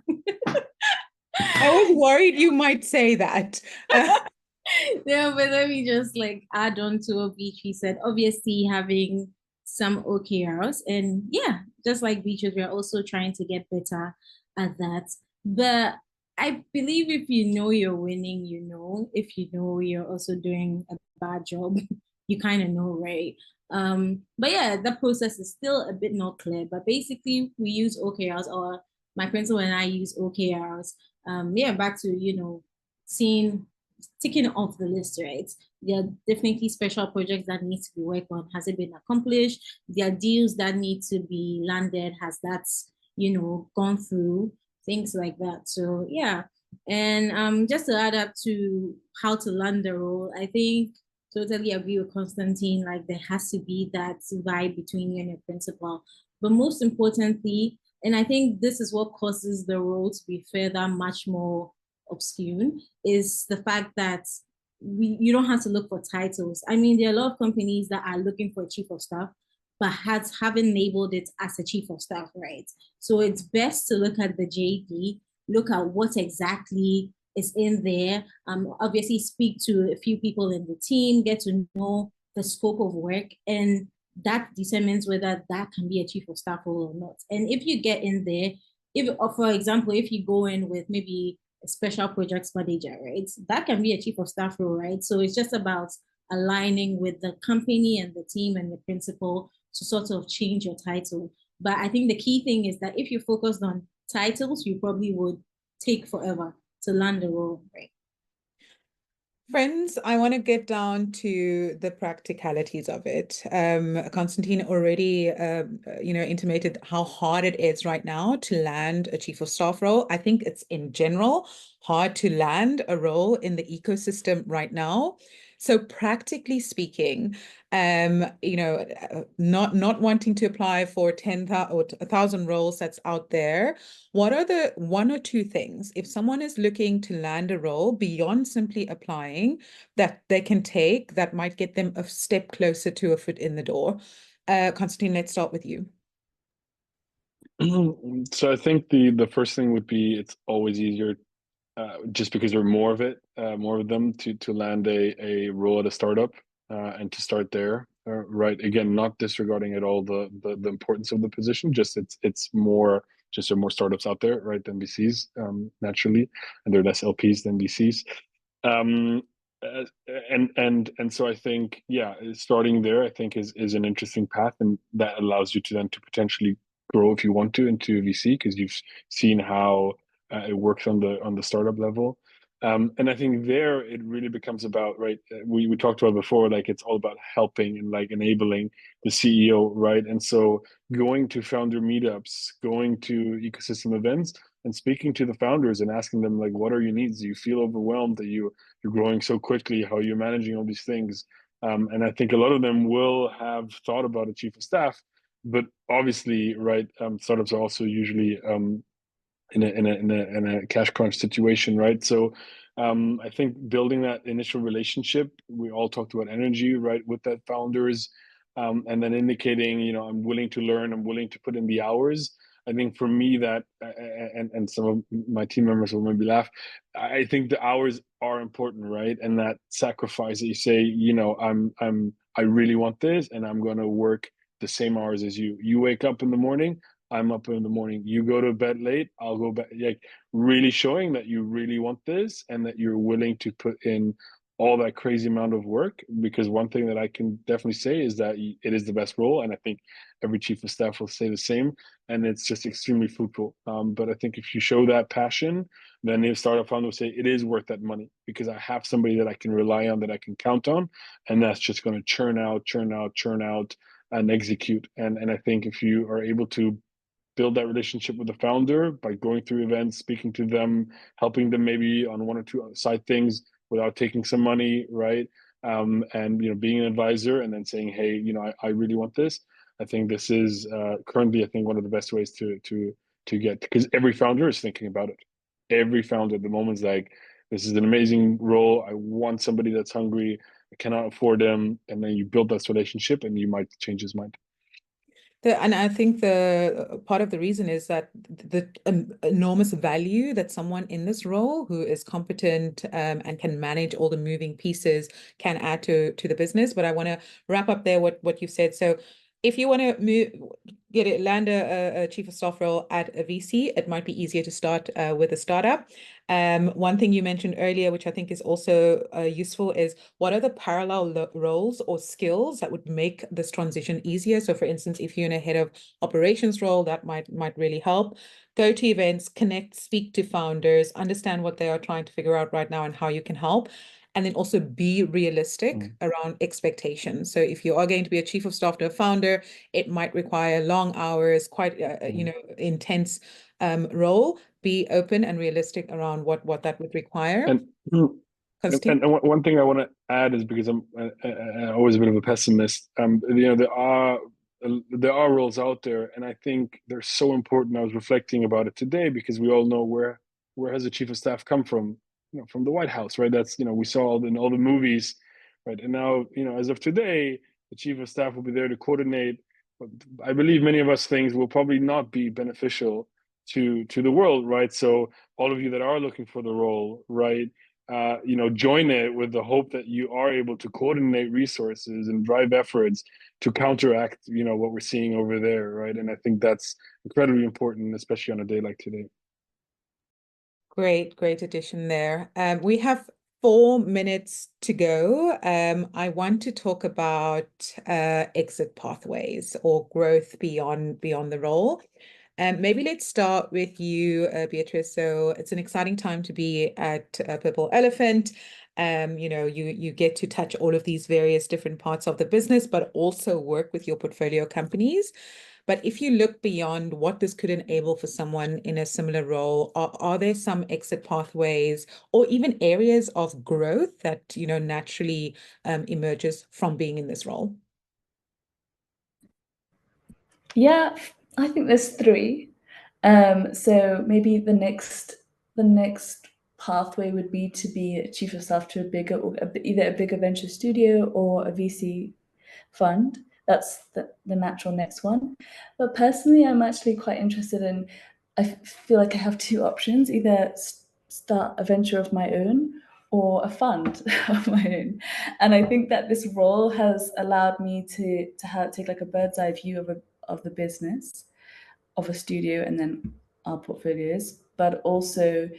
A: I was worried you might say that.
B: No, but let me just like add on to what Beatrice said. Obviously, having some OKRs, and yeah, just like Beatrice, we're also trying to get better at that. But I believe if you know you're winning, you know. If you know you're also doing a bad job, you kind of know, right? But yeah, the process is still a bit not clear. But basically, we use OKRs, or my principal and I use OKRs. Yeah, back to seeing ticking off the list, right? There are definitely special projects that need to be worked on. Has it been accomplished? There are deals that need to be landed. Has that, gone through? Things like that. So yeah. And just to add up to how to land the role, I think totally agree with Konstantin. Like there has to be that vibe between you and your principal. But most importantly, and I think this is what causes the role to be further much more obscure, is the fact that you don't have to look for titles. I mean, there are a lot of companies that are looking for a chief of staff, but haven't labeled it as a chief of staff, right? So it's best to look at the JD, look at what exactly is in there. Obviously speak to a few people in the team, get to know the scope of work, and that determines whether that can be a chief of staff role or not. And if you get in there, if, for example, if you go in with maybe a special projects manager, right, that can be a chief of staff role, right? So it's just about aligning with the company and the team and the principal to sort of change your title. But I think the key thing is that if you're focused on titles, you probably would take forever to land the role, right?
A: Friends, I want to get down to the practicalities of it. Konstantin already, intimated how hard it is right now to land a chief of staff role. I think it's in general hard to land a role in the ecosystem right now. So practically speaking, not wanting to apply for 10,000 or 1,000 roles that's out there, what are the one or two things, if someone is looking to land a role beyond simply applying, that they can take that might get them a step closer to a foot in the door? Konstantin, let's start with you.
C: So I think the first thing would be, it's always easier, just because there are more of them, to land a role at a startup, and to start there. Right. Again, not disregarding at all the importance of the position. Just it's more, just there are more startups out there, right, than VCs, naturally, and there are less LPs than VCs. And so I think, yeah, starting there, I think is an interesting path, and that allows you to then to potentially grow if you want to into VC, because you've seen how it works on the startup level. And I think there it really becomes about, right, we talked about before, like it's all about helping and like enabling the CEO, right? And so going to founder meetups, going to ecosystem events, and speaking to the founders and asking them, like, what are your needs? Do you feel overwhelmed that you're growing so quickly? How are you managing all these things? And I think a lot of them will have thought about a chief of staff, but obviously, right, startups are also usually in a cash crunch situation, right? So I think building that initial relationship, we all talked about energy, right, with that founders, and then indicating, I'm willing to learn, I'm willing to put in the hours. I think for me that, and some of my team members will maybe laugh, I think the hours are important, right? And that sacrifice that you say, I really want this, and I'm going to work the same hours as you. You wake up in the morning, I'm up in the morning. You go to bed late, I'll go back. Like really showing that you really want this and that you're willing to put in all that crazy amount of work. Because one thing that I can definitely say is that it is the best role, and I think every chief of staff will say the same. And it's just extremely fruitful. But I think if you show that passion, then the startup founder will say it is worth that money, because I have somebody that I can rely on, that I can count on, and that's just going to churn out, and execute. And I think if you are able to build that relationship with the founder by going through events, speaking to them, helping them maybe on one or two side things without taking some money, right? And being an advisor, and then saying, hey, I really want this. I think this is currently, I think, one of the best ways to get, because every founder is thinking about it. Every founder at the moment is like, this is an amazing role. I want somebody that's hungry. I cannot afford them. And then you build that relationship, and you might change his mind.
A: And I think the part of the reason is that the enormous value that someone in this role who is competent and can manage all the moving pieces can add to the business. But I want to wrap up there what you said. So if you want to land a chief of staff role at a VC, it might be easier to start with a startup. One thing you mentioned earlier, which I think is also useful, is what are the parallel roles or skills that would make this transition easier? So for instance, if you're in a head of operations role, that might really help. Go to events, connect, speak to founders, understand what they are trying to figure out right now and how you can help. And then also be realistic around expectations. So if you are going to be a chief of staff to a founder, it might require long hours, quite intense role. Be open and realistic around what that would require.
C: And one thing I want to add is, because I'm always a bit of a pessimist, there are roles out there, and I think they're so important. I was reflecting about it today, because we all know where has the chief of staff come from? from the White House, right? That's, we saw in all the movies, right? And now, as of today, the chief of staff will be there to coordinate. But I believe many of us things will probably not be beneficial to the world, right? So all of you that are looking for the role, right? Join it with the hope that you are able to coordinate resources and drive efforts to counteract, what we're seeing over there, right? And I think that's incredibly important, especially on a day like today.
A: Great addition there. We have 4 minutes to go. I want to talk about exit pathways or growth beyond the role. Maybe let's start with you, Beatrice. So it's an exciting time to be at Purple Elephant. You get to touch all of these various different parts of the business, but also work with your portfolio companies. But if you look beyond what this could enable for someone in a similar role, are there some exit pathways or even areas of growth that, naturally emerges from being in this role?
D: Yeah, I think there's 3. So maybe the next pathway would be to be a chief of staff to either a bigger venture studio or a VC fund. That's the natural next one. But personally, I'm actually quite interested in, I feel like I have 2 options, either start a venture of my own or a fund of my own. And I think that this role has allowed me to take like a bird's eye view of the business of a studio and then our portfolios, but also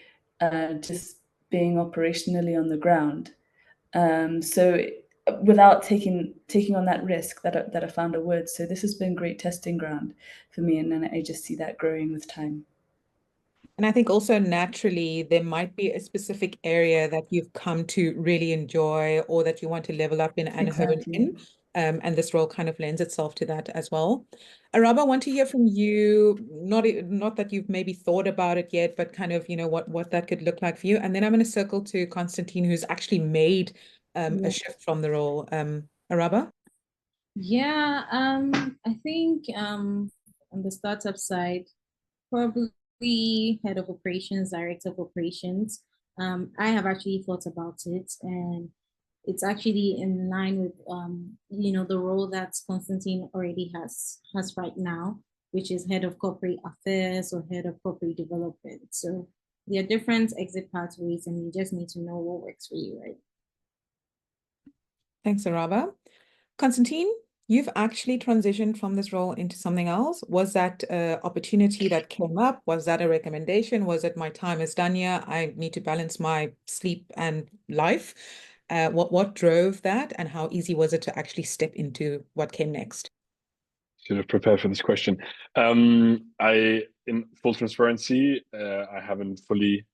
D: just being operationally on the ground. So without taking on that risk that a founder would. So this has been great testing ground for me, and then I just see that growing with time.
A: And I think also naturally there might be a specific area that you've come to really enjoy or that you want to level up in and hone in. And this role kind of lends itself to that as well. Araba, I want to hear from you, not that you've maybe thought about it yet, but kind of, what that could look like for you. And then I'm going to circle to Konstantin, who's actually made a shift from the role. Araba?
B: Yeah, I think on the startup side, probably head of operations, director of operations. I have actually thought about it, and it's actually in line with the role that Konstantin already has right now, which is head of corporate affairs or head of corporate development. So there are different exit pathways, and you just need to know what works for you, right?
A: Thanks, Araba. Konstantin, you've actually transitioned from this role into something else. Was that an opportunity that came up? Was that a recommendation? Was it my time is done here? I need to balance my sleep and life. What drove that, and how easy was it to actually step into what came next?
C: Should have prepared for this question. In full transparency, I haven't fully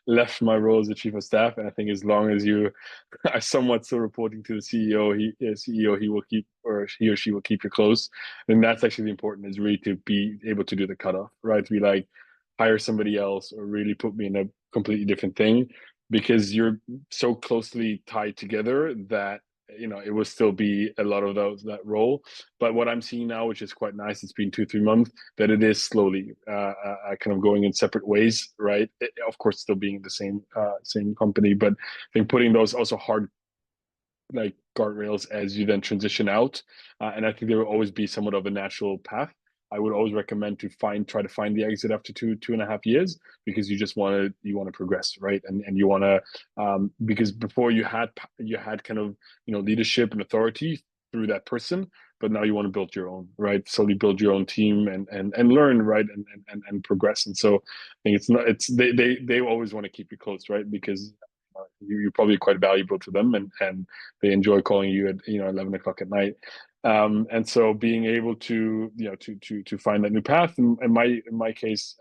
C: left my role as the chief of staff, and I think as long as you are somewhat still reporting to the CEO, he will keep, or he or she will keep you close. And that's actually important, is really to be able to do the cutoff, right? To be like, hire somebody else or really put me in a completely different thing, because you're so closely tied together that it will still be a lot of that role. But what I'm seeing now, which is quite nice, it's been 2-3 months, that it is slowly kind of going in separate ways, right? Of course, still being the same company, but I think putting those also hard like guardrails as you then transition out, and I think there will always be somewhat of a natural path. I would always recommend to try to find the exit after 2.5 years, because you just want to progress, right? And you want to, because before you had kind of leadership and authority through that person, but now you want to build your own, right? Slowly build your own team and learn, right? And progress. And so I think they always want to keep you close, right? Because you're probably quite valuable to them, and they enjoy calling you at 11 o'clock at night. And so being able to to find that new path. In my case,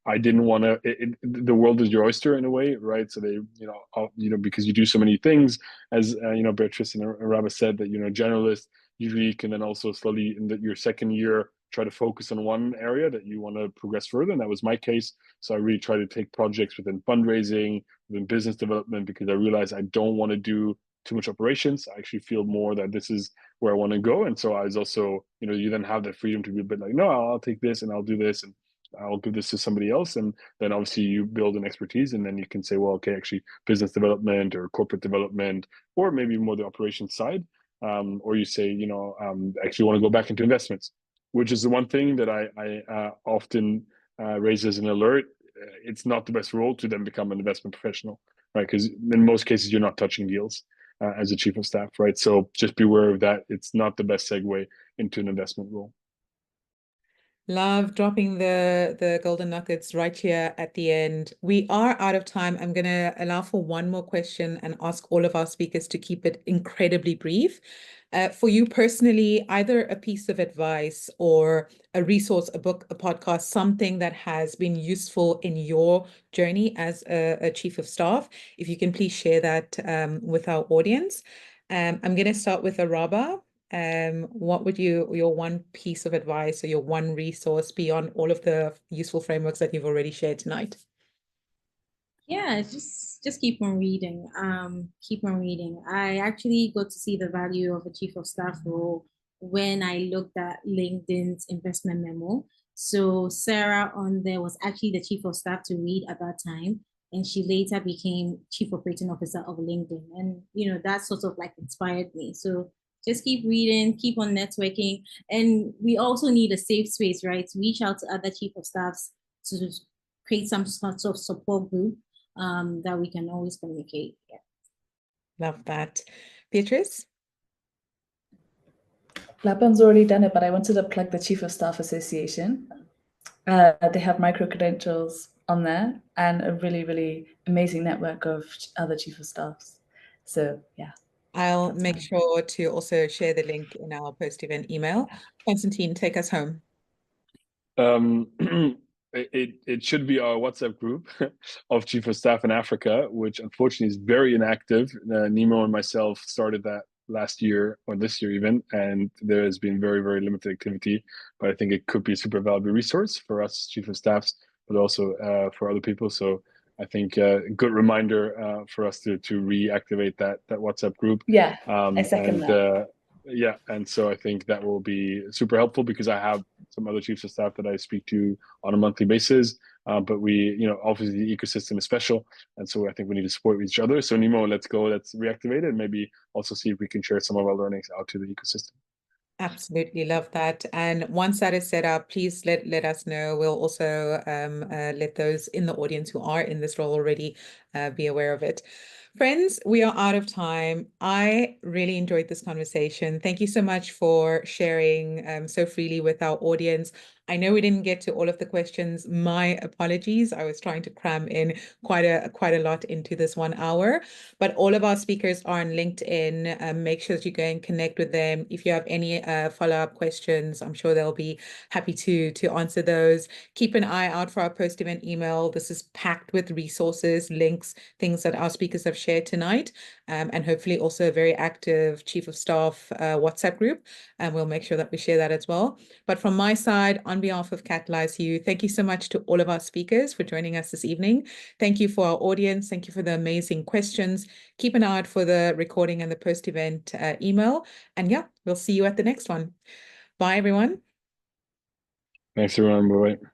C: I didn't want to. The world is your oyster in a way, right? So they because you do so many things, as Beatrice and Araba said, that generalist usually can then also slowly in your second year try to focus on one area that you want to progress further, and that was my case. So I really try to take projects within fundraising, within business development, because I realized I don't want to do too much operations. I actually feel more that this is where I want to go. And so I was also, you then have the freedom to be a bit like, no, I'll take this and I'll do this. And I'll give this to somebody else. And then obviously you build an expertise, and then you can say, well, okay, actually business development or corporate development, or maybe more the operations side. Or you say, actually want to go back into investments, which is the one thing that I often raise as an alert. It's not the best role to then become an investment professional, right? Because in most cases, you're not touching deals as a chief of staff, right? So just beware of that. It's not the best segue into an investment role.
A: Love dropping the golden nuggets right here at the end. We are out of time. I'm going to allow for one more question and ask all of our speakers to keep it incredibly brief. For you personally, either a piece of advice or a resource, a book, a podcast, something that has been useful in your journey as a chief of staff, if you can please share that with our audience. I'm going to start with Araba. What would your one piece of advice or your one resource beyond all of the useful frameworks that you've already shared tonight?
B: Yeah, just keep on reading. Keep on reading. I actually got to see the value of a chief of staff role when I looked at LinkedIn's investment memo. So Sarah on there was actually the chief of staff to read at that time, and she later became chief operating officer of LinkedIn. And that sort of like inspired me. So just keep reading, keep on networking, and we also need a safe space, right? To reach out to other chief of staffs to create some sort of support group that we can always communicate. Yeah.
A: Love that. Beatrice?
D: Lapan's already done it, but I wanted to plug the Chief of Staff Association. They have micro credentials on there and a really, really amazing network of other Chief of Staffs. So yeah.
A: I'll make sure to also share the link in our post-event email. Konstantin, take us home.
C: It should be our WhatsApp group of Chief of Staff in Africa, which unfortunately is very inactive. Nemo and myself started that last year or this year even, and there has been very, very limited activity. But I think it could be a super valuable resource for us Chief of Staffs, but also for other people. So I think a good reminder for us to reactivate that WhatsApp group.
D: Yeah, I second that.
C: Yeah, and so I think that will be super helpful because I have some other chiefs of staff that I speak to on a monthly basis. But we, obviously the ecosystem is special, and so I think we need to support each other. So Nemo, let's reactivate it, and maybe also see if we can share some of our learnings out to the ecosystem.
A: Absolutely love that. And once that is set up, please let us know. We'll also let those in the audience who are in this role already be aware of it. Friends, we are out of time. I really enjoyed this conversation. Thank you so much for sharing so freely with our audience. I know we didn't get to all of the questions. My apologies. I was trying to cram in quite a lot into this 1 hour, but all of our speakers are on LinkedIn. Make sure that you go and connect with them. If you have any follow-up questions, I'm sure they'll be happy to answer those. Keep an eye out for our post-event email. This is packed with resources, links, things that our speakers have shared tonight, and hopefully also a very active Chief of Staff WhatsApp group. And we'll make sure that we share that as well. But from my side, on behalf of CatalyzU, thank you so much to all of our speakers for joining us this evening. Thank you for our audience. Thank you for the amazing questions. Keep an eye out for the recording and the post-event email. And yeah, we'll see you at the next one. Bye, everyone.
C: Thanks, everyone. Bye-bye.